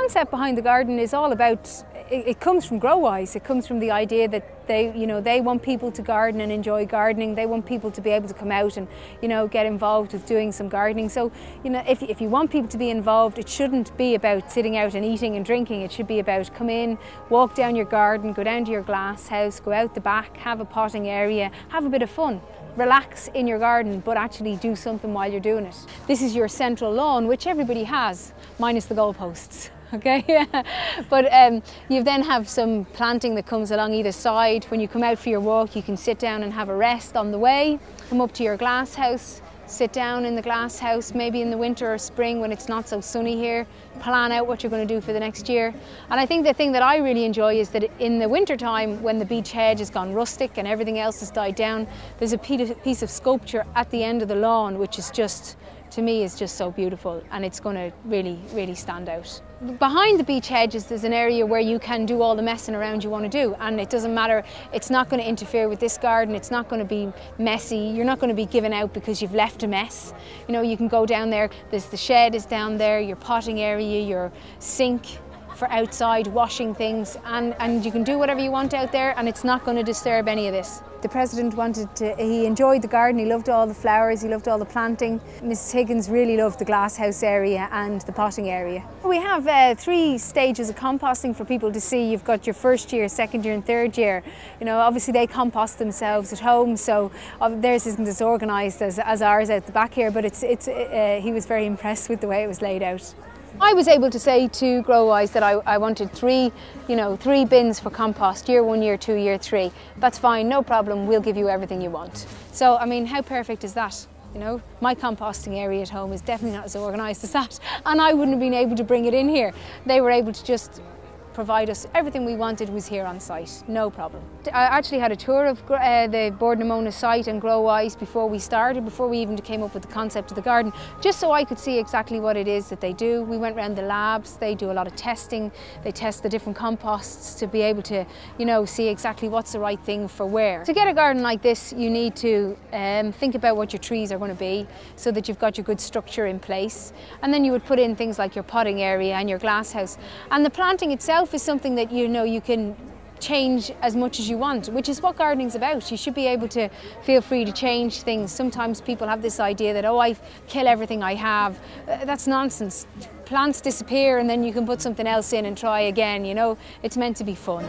concept behind the garden is all about, it comes from Growise. It comes from the idea that they want people to garden and enjoy gardening. They want people to be able to come out and, get involved with doing some gardening. So, if you want people to be involved, it shouldn't be about sitting out and eating and drinking. It should be about come in, walk down your garden, go down to your glass house, go out the back, have a potting area, have a bit of fun. Relax in your garden, but actually do something while you're doing it. This is your central lawn, which everybody has, minus the goalposts. Okay, but you then have some planting that comes along either side. When you come out for your walk, you can sit down and have a rest on the way. Come up to your glass house, sit down in the glass house, maybe in the winter or spring when it's not so sunny here. Plan out what you're going to do for the next year. And I think the thing that I really enjoy is that in the winter time, when the beech hedge has gone rustic and everything else has died down, there's a piece of sculpture at the end of the lawn, which is just, to me, is just so beautiful, and it's going to really, really stand out. Behind the beech hedges, there's an area where you can do all the messing around you want to do, and it doesn't matter, it's not going to interfere with this garden, it's not going to be messy, you're not going to be given out because you've left a mess. You can go down there, the shed is down there, your potting area, your sink for outside washing things, and you can do whatever you want out there, and it's not going to disturb any of this. The President he enjoyed the garden, he loved all the flowers, he loved all the planting. Mrs Higgins really loved the glasshouse area and the potting area. We have 3 stages of composting for people to see. You've got your first year, second year and third year. Obviously they compost themselves at home, so theirs isn't as organised as ours out the back here, but he was very impressed with the way it was laid out. I was able to say to Growise that I wanted 3 bins for compost, year 1, year 2, year 3. That's fine, no problem, we'll give you everything you want. So, I mean, how perfect is that? My composting area at home is definitely not as organised as that, and I wouldn't have been able to bring it in here. They were able to just provide us everything we wanted was here on site, no problem. I actually had a tour of the Bord na Móna site and Growise before we even came up with the concept of the garden, just so I could see exactly what it is that they do. We went around the labs, they do a lot of testing, they test the different composts to be able to, see exactly what's the right thing for where. To get a garden like this, you need to think about what your trees are going to be so that you've got your good structure in place, and then you would put in things like your potting area and your glass house. And the planting itself is something that you can change as much as you want, which is what gardening's about. You should be able to feel free to change things. Sometimes people have this idea that, oh, I kill everything I have. That's nonsense. Plants disappear and then you can put something else in and try again, It's meant to be fun.